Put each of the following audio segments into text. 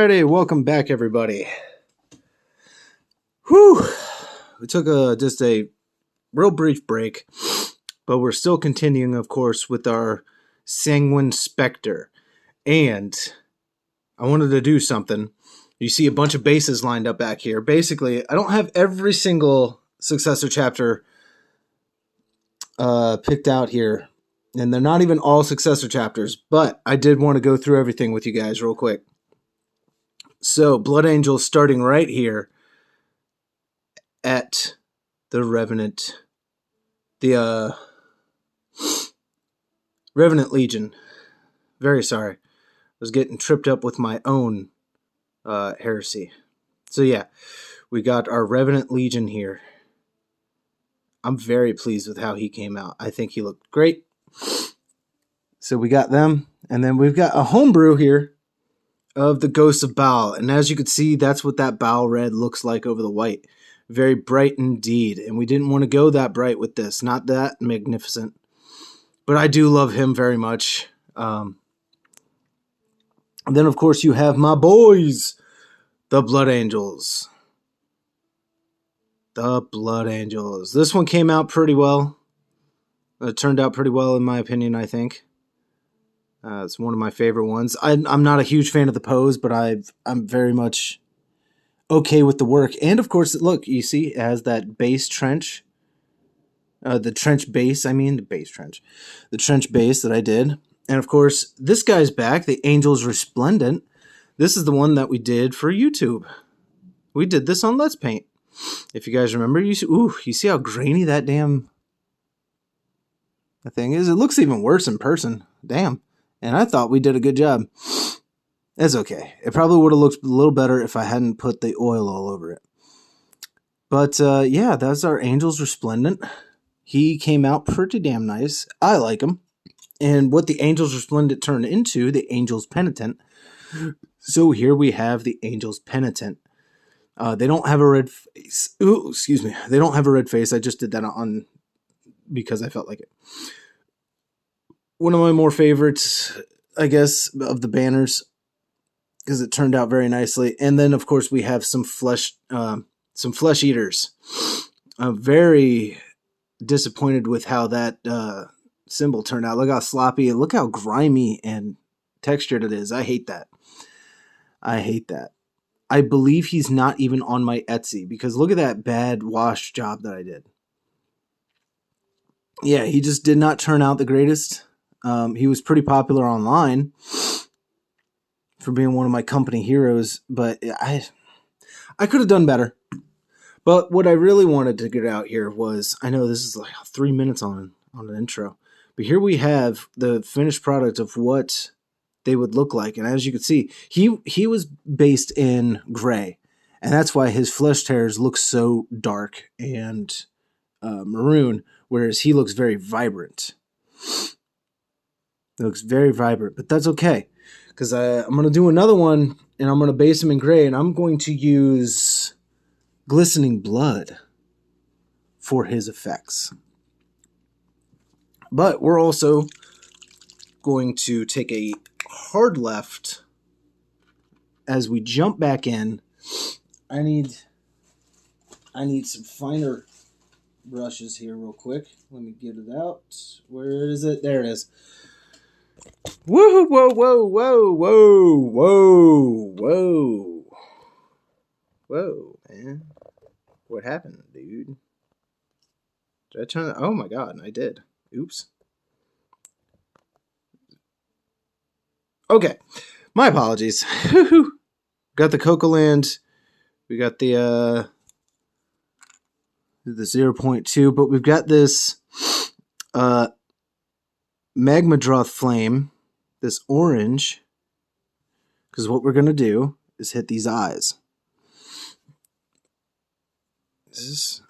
Alrighty, welcome back, everybody. Whew! We took just a real brief break, but we're still continuing, of course, with our Sanguine Spectre. And I wanted to do something. You see a bunch of bases lined up back here. Basically, I don't have every single Successor chapter picked out here, and they're not even all Successor chapters, but I did want to go through everything with you guys real quick. So, Blood Angel starting right here at the Revenant, the Revenant Legion. Very sorry. I was getting tripped up with my own heresy. So yeah, we got our Revenant Legion here. I'm very pleased with how he came out. I think he looked great. So we got them, and then we've got a homebrew here of the Ghosts of Baal. And as you can see, that's what that Baal red looks like over the white. Very bright indeed. And we didn't want to go that bright with this. Not that magnificent. But I do love him very much. And then, of course, you have my boys, the Blood Angels. The Blood Angels. This one came out pretty well. It turned out pretty well, in my opinion, I think. It's one of my favorite ones. I'm not a huge fan of the pose, but I'm very much okay with the work. And, of course, look, you see, it has that base trench. The trench base, the trench base that I did. And of course, this guy's back, the Angels Resplendent. This is the one that we did for YouTube. We did this on Let's Paint. If you guys remember, you see how grainy that damn thing is? It looks even worse in person. Damn. And I thought we did a good job. It's okay. It probably would have looked a little better if I hadn't put the oil all over it. But yeah, that's our Angels Resplendent. He came out pretty damn nice. I like him. And what the Angels Resplendent turned into, the Angels Penitent. So here we have the Angels Penitent. They don't have a red face. Ooh, excuse me. They don't have a red face. I just did that on because I felt like it. One of my more favorites, I guess, of the banners, because it turned out very nicely. And then, of course, we have some flesh eaters. Very disappointed with how that symbol turned out. Look how sloppy and look how grimy and textured it is. I hate that. I believe he's not even on my Etsy because look at that bad wash job that I did. Yeah, he just did not turn out the greatest. He was pretty popular online for being one of my company heroes, but I could have done better. But what I really wanted to get out here was, I know this is like 3 minutes on an intro, but here we have the finished product of what they would look like. And as you can see, he was based in gray, and that's why his flesh tears look so dark and maroon, whereas he looks very vibrant. It looks very vibrant, but that's okay, because I'm going to do another one, and I'm going to base him in gray, and I'm going to use glistening blood for his effects. But we're also going to take a hard left as we jump back in. I need some finer brushes here real quick. Let me get it out. Where is it? There it is. Whoa, whoa, whoa, whoa, whoa, whoa, whoa. Whoa, man. What happened, dude? Did I turn? Oh my god, I did. Oops. Okay, my apologies. Got the Cocoland. We got the 0.2, but we've got this Magmadroth Flame, this orange, because what we're going to do is hit these eyes.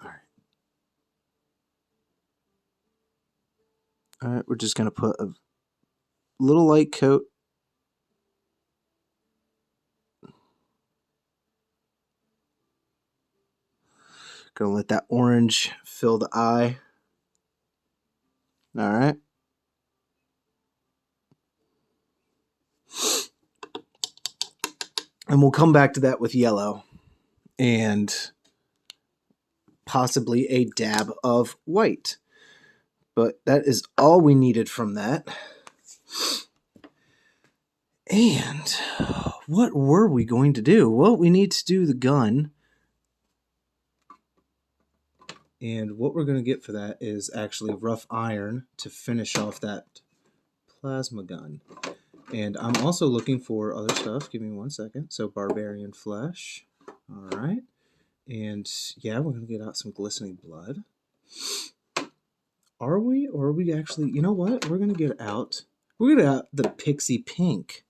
All right. All right, we're just going to put a little light coat. Going to let that orange fill the eye. All right. And we'll come back to that with yellow and possibly a dab of white. But that is all we needed from that. And what were we going to do? Well, we need to do the gun. And what we're going to get for that is actually rough iron to finish off that plasma gun. And I'm also looking for other stuff. Give me 1 second. So barbarian flesh. All right. And yeah, we're going to get out some glistening blood. Are we? Or are we actually... You know what? We're going to get out... We're going to get out the pixie pink.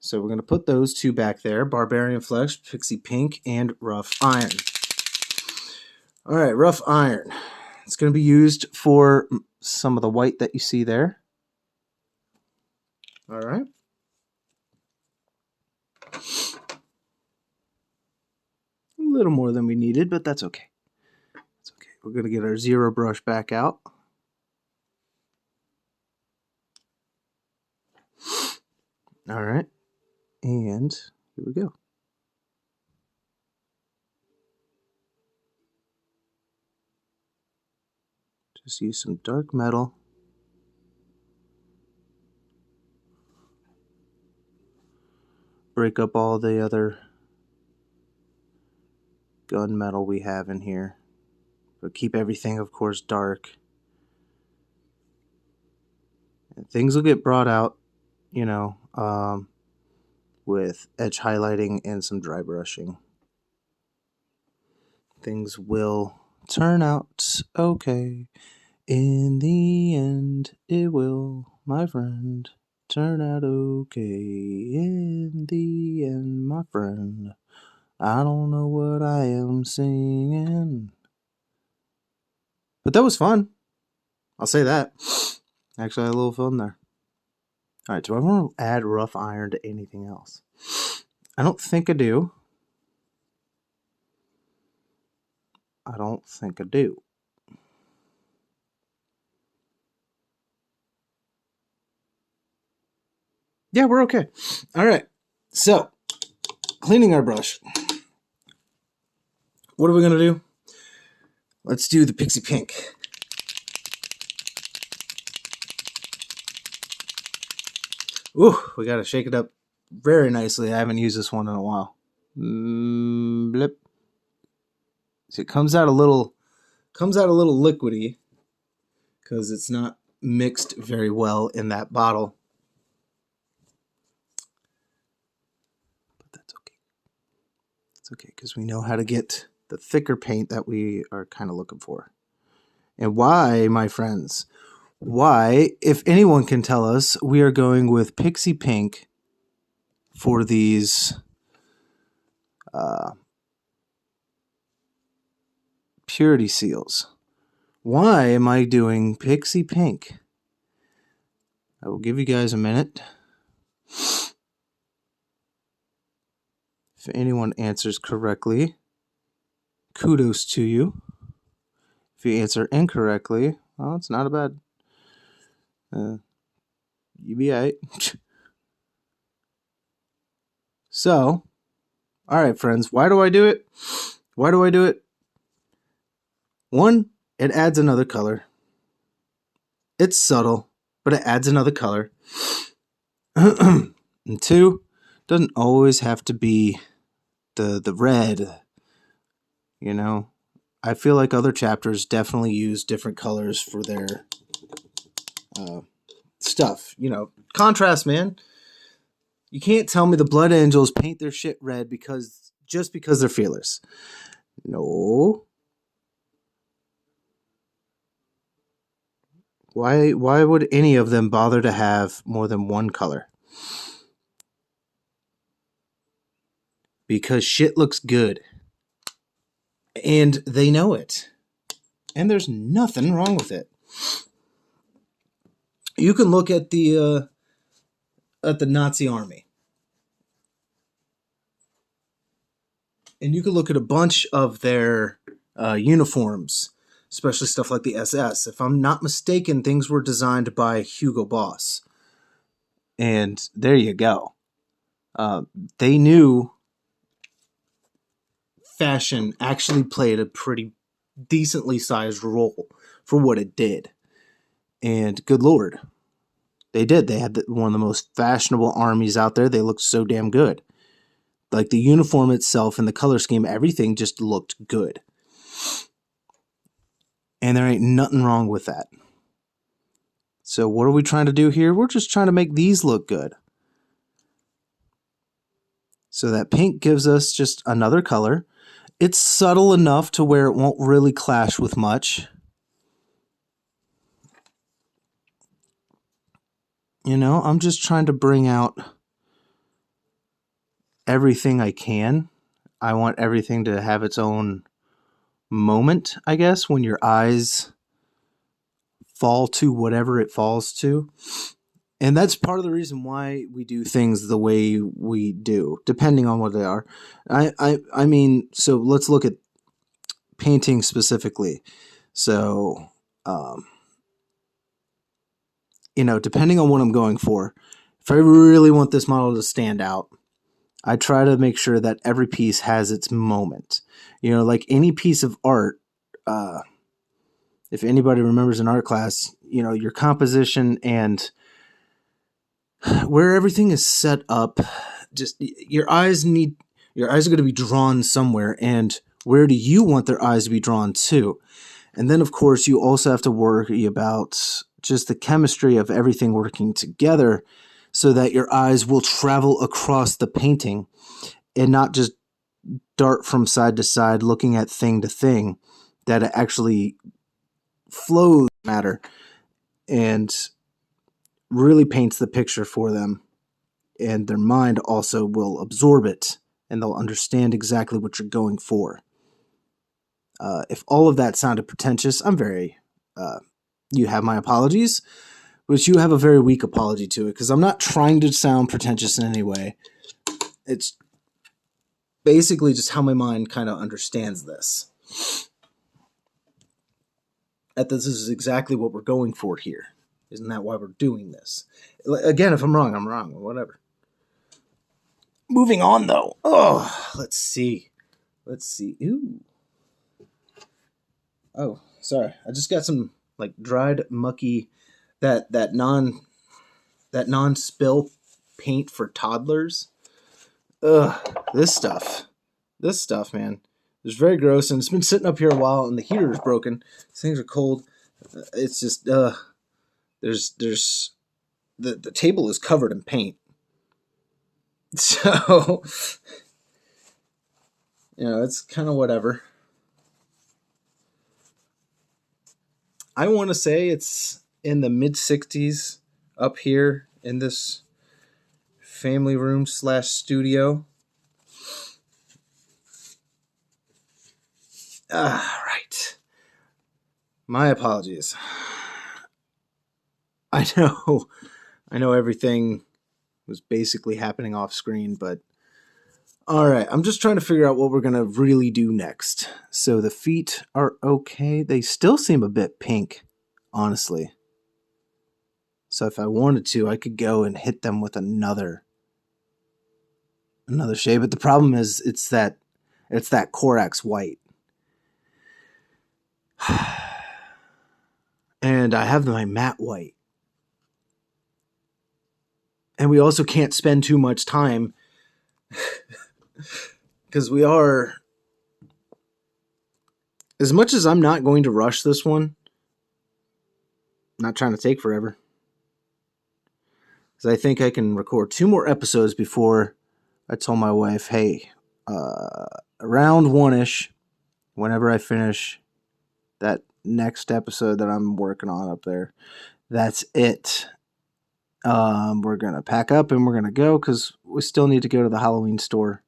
So we're going to put those two back there. Barbarian flesh, pixie pink, and rough iron. All right, rough iron. It's going to be used for some of the white that you see there. All right. A little more than we needed, but that's okay. That's okay. We're going to get our zero brush back out. All right. And here we go. Just use some dark metal. Break up all the other gunmetal we have in here. But keep everything, of course, dark. And things will get brought out, you know, with edge highlighting and some dry brushing. Things will turn out okay. In the end, it will, my friend, turn out okay. In the end, my friend, I don't know what I am singing. But that was fun. I'll say that. Actually, I had a little fun there. All right, do I want to add rough iron to anything else? I don't think I do. I don't think I do. Yeah, we're okay. All right, so cleaning our brush. What are we going to do? Let's do the pixie pink. Ooh, we got to shake it up very nicely. I haven't used this one in a while. Blip. So it comes out a little liquidy because it's not mixed very well in that bottle. But that's okay. It's okay because we know how to get the thicker paint that we are kind of looking for. And why, my friends? Why, if anyone can tell us, we are going with pixie pink for these purity seals. Why am I doing pixie pink? I will give you guys a minute. If anyone answers correctly, kudos to you. If you answer incorrectly, well, it's not a bad... you be alright. So, alright friends, why do I do it? Why do I do it? One, it adds another color. It's subtle, but it adds another color. And two, doesn't always have to be the red. You know, I feel like other chapters definitely use different colors for their stuff. You know, contrast, man. You can't tell me the Blood Angels paint their shit red just because they're feelers. No. Why would any of them bother to have more than one color? Because shit looks good. And they know it. And there's nothing wrong with it. You can look at the Nazi army. And you can look at a bunch of their uniforms, especially stuff like the SS. If I'm not mistaken, things were designed by Hugo Boss. And there you go. They knew fashion actually played a pretty decently sized role for what it did. And good lord, they did. They had one of the most fashionable armies out there. They looked so damn good. Like the uniform itself and the color scheme, everything just looked good. And there ain't nothing wrong with that. So what are we trying to do here? We're just trying to make these look good. So that pink gives us just another color. It's subtle enough to where it won't really clash with much. You know, I'm just trying to bring out everything I can. I want everything to have its own moment, I guess, when your eyes fall to whatever it falls to. And that's part of the reason why we do things the way we do, depending on what they are. I mean, so let's look at painting specifically. So, you know, depending on what I'm going for, if I really want this model to stand out, I try to make sure that every piece has its moment. You know, like any piece of art, if anybody remembers in art class, you know, your composition and where everything is set up, just your eyes are going to be drawn somewhere, and where do you want their eyes to be drawn to? And then, of course, you also have to worry about just the chemistry of everything working together so that your eyes will travel across the painting and not just dart from side to side looking at thing to thing, that it actually flows matter and really paints the picture for them. And their mind also will absorb it and they'll understand exactly what you're going for. If all of that sounded pretentious, I'm very... you have my apologies, but you have a very weak apology to it because I'm not trying to sound pretentious in any way. It's basically just how my mind kind of understands this. That this is exactly what we're going for here. Isn't that why we're doing this? Again, if I'm wrong, I'm wrong, or whatever. Moving on, though. Oh, let's see. Ooh. Oh, sorry. I just got some like dried mucky that non-spill paint for toddlers. Ugh, this stuff, man, it's very gross, and it's been sitting up here a while, and the heater is broken. These things are cold. It's just there's the table is covered in paint, so you know it's kind of whatever. I want to say it's in the mid-60s up here in this family room / studio. Right. My apologies. I know everything was basically happening off screen, but all right, I'm just trying to figure out what we're going to really do next. So the feet are okay. They still seem a bit pink, honestly. So if I wanted to, I could go and hit them with another shade, but the problem is it's that Corax white. And I have my matte white. And we also can't spend too much time because we are, as much as I'm not going to rush this one, I'm not trying to take forever. Because I think I can record 2 more episodes before I told my wife, hey, around 1-ish, whenever I finish that next episode that I'm working on up there, that's it. We're going to pack up and we're going to go because we still need to go to the Halloween store.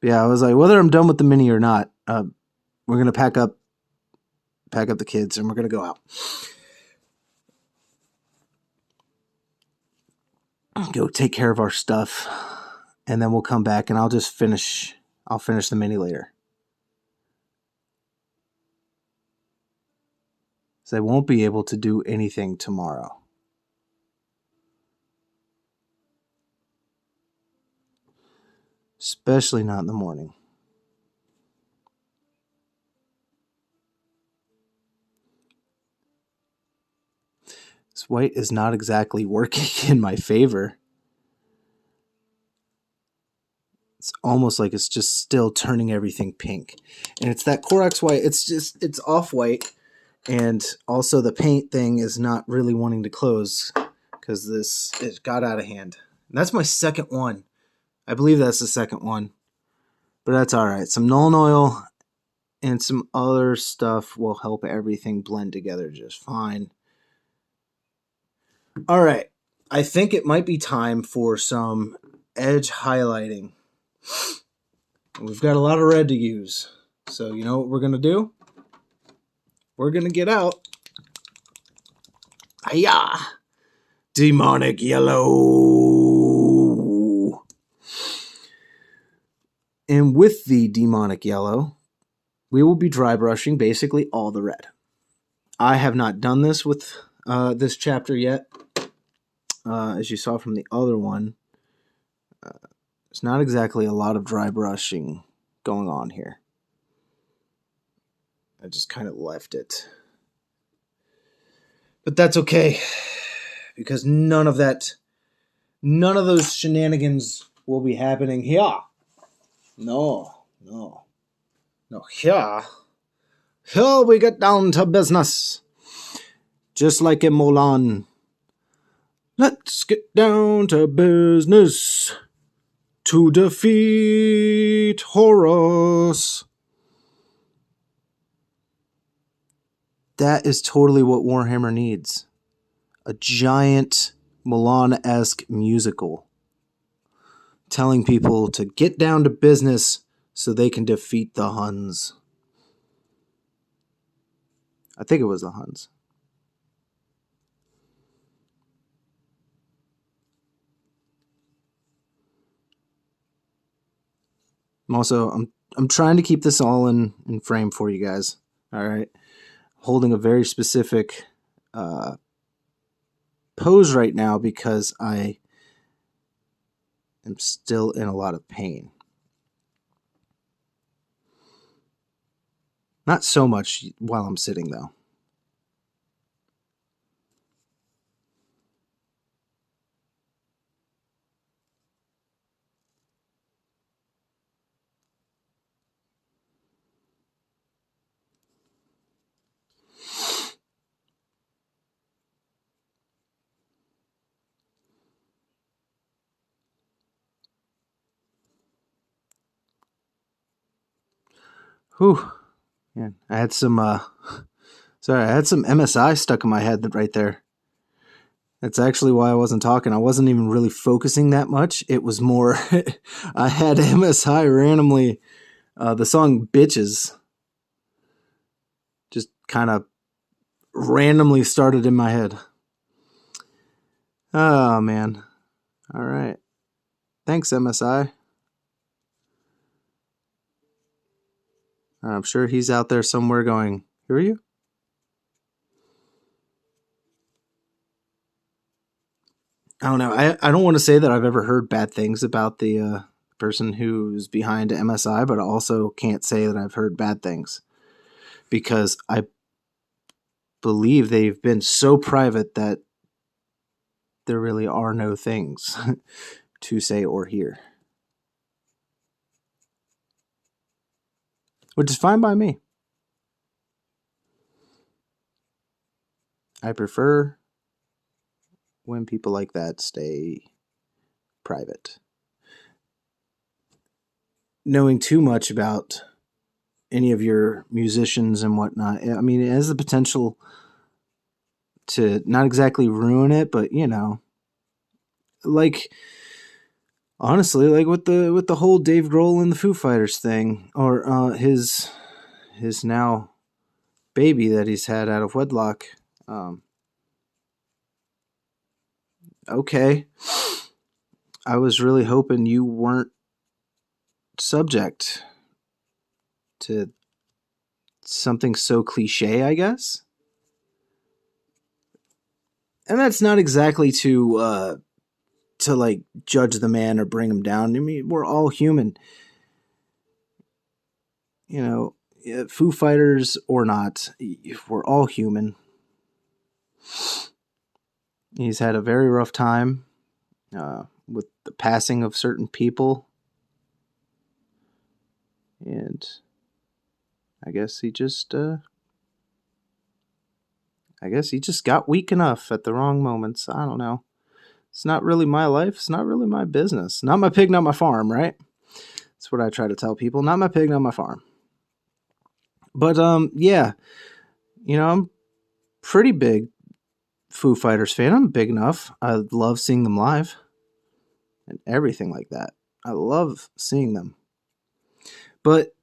Yeah, I was like, whether I'm done with the mini or not, we're going to pack up the kids and we're going to go out. Go take care of our stuff, and then we'll come back and I'll finish the mini later. So I won't be able to do anything tomorrow. especially not in the morning. This white is not exactly working in my favor. It's almost like it's just still turning everything pink. And it's that Corax white. It's off-white. And also the paint thing is not really wanting to close because it got out of hand. And that's my second one. I believe that's the second one. But that's all right. Some Nuln Oil and some other stuff will help everything blend together just fine. All right. I think it might be time for some edge highlighting. We've got a lot of red to use. So you know what we're going to do? We're going to get out. Hiya! Demonic yellow. And with the demonic yellow, we will be dry brushing basically all the red. I have not done this with this chapter yet. As you saw from the other one, there's not exactly a lot of dry brushing going on here. I just kind of left it. But that's okay, because none of those shenanigans will be happening here. No. Here we get down to business. Just like in Mulan. Let's get down to business to defeat Horus. That is totally what Warhammer needs. A giant Mulan-esque musical. Telling people to get down to business so they can defeat the Huns. I think it was the Huns. I'm trying to keep this all in frame for you guys. All right. Holding a very specific pose right now because I am still in a lot of pain. Not so much while I'm sitting, though. Whew. Yeah, I had some MSI stuck in my head right there. That's actually why I wasn't talking. I wasn't even really focusing that much. It was more, I had MSI randomly, the song Bitches just kind of randomly started in my head. Oh, man. All right. Thanks, MSI. I'm sure he's out there somewhere going, who are you? I don't know. I don't want to say that I've ever heard bad things about the person who's behind MSI, but I also can't say that I've heard bad things because I believe they've been so private that there really are no things to say or hear. Which is fine by me. I prefer when people like that stay private. Knowing too much about any of your musicians and whatnot, I mean, it has the potential to not exactly ruin it, but you know, like honestly, like with the whole Dave Grohl and the Foo Fighters thing, or his now baby that he's had out of wedlock. Okay, I was really hoping you weren't subject to something so cliche, I guess. And that's not exactly to to like judge the man or bring him down. I mean, we're all human. You know, Foo Fighters or not, we're all human. He's had a very rough time with the passing of certain people. And I guess he just got weak enough at the wrong moments. I don't know. It's not really my life. It's not really my business. Not my pig, not my farm, right? That's what I try to tell people. Not my pig, not my farm. But yeah, I'm pretty big Foo Fighters fan. I'm big enough. I love seeing them live and everything like that. I love seeing them. But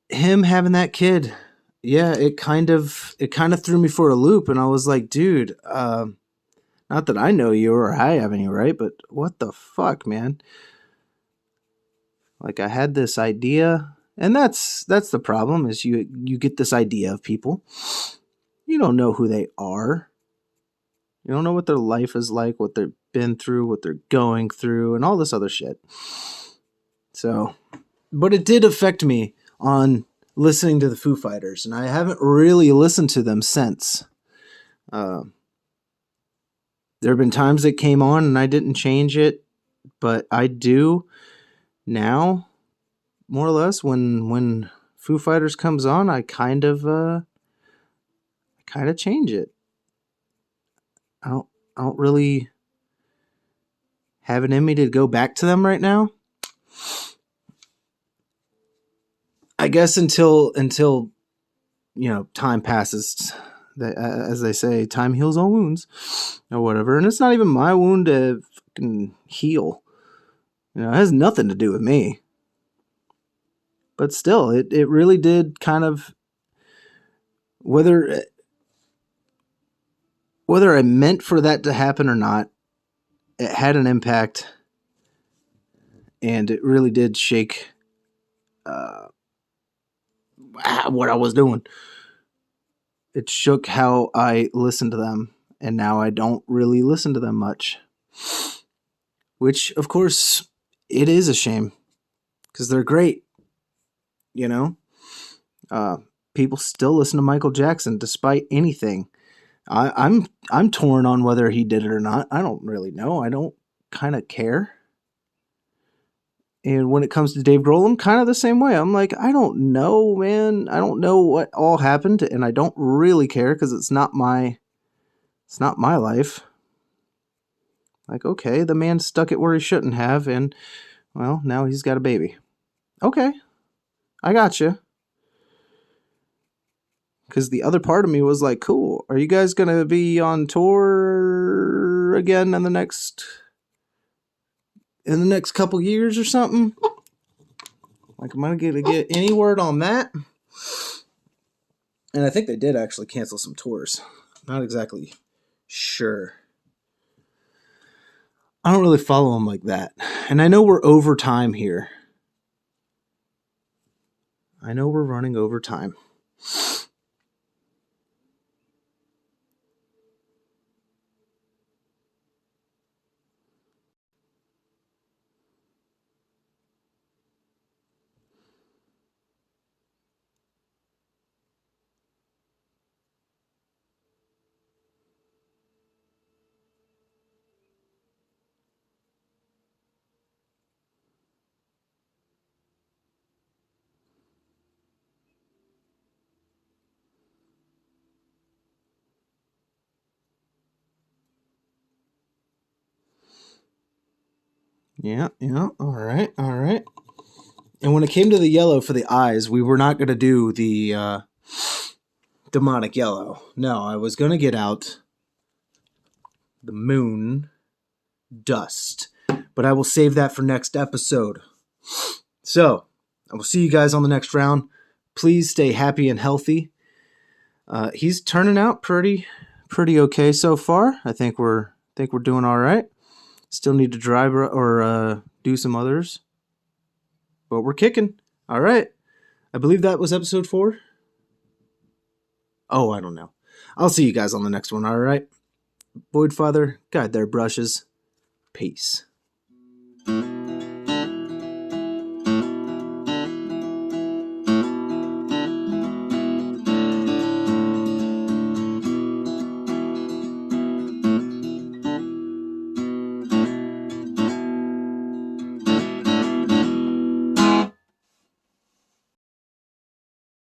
him having that kid, yeah, it kind of threw me for a loop, and I was like, dude, not that I know you or I have any right, but what the fuck, man? Like, I had this idea, and that's the problem, is you get this idea of people. You don't know who they are. You don't know what their life is like, what they've been through, what they're going through, and all this other shit. So, but it did affect me on listening to the Foo Fighters, and I haven't really listened to them since. There have been times it came on and I didn't change it, but I do now, more or less, when Foo Fighters comes on, I kind of change it. I don't really have it in me to go back to them right now. I guess until time passes. As they say, time heals all wounds, or whatever. And it's not even my wound to fucking heal. It has nothing to do with me. But still, it really did kind of, whether I meant for that to happen or not, it had an impact, and it really did shake what I was doing. It shook how I listened to them, and now I don't really listen to them much. Which, of course, it is a shame, because they're great. People still listen to Michael Jackson despite anything. I'm torn on whether he did it or not. I don't really know. I don't kind of care. And when it comes to Dave Grohl, I'm kind of the same way. I'm like, I don't know, man. I don't know what all happened, and I don't really care because it's not my life. Like, okay, the man stuck it where he shouldn't have, and, well, now he's got a baby. Okay, I gotcha. Because the other part of me was like, cool, are you guys going to be on tour again in the next couple years or something? Like, am I going to get any word on that? And I think they did actually cancel some tours. Not exactly sure. I don't really follow them like that. And I know we're over time here. I know we're running over time. Yeah, all right. And when it came to the yellow for the eyes, we were not going to do the demonic yellow. No, I was going to get out the moon dust. But I will save that for next episode. So, I will see you guys on the next round. Please stay happy and healthy. He's turning out pretty okay so far. I think we're doing all right. Still need to drive or do some others. But we're kicking. All right. I believe that was episode 4. Oh, I don't know. I'll see you guys on the next one, all right? Void Father, guide their brushes. Peace.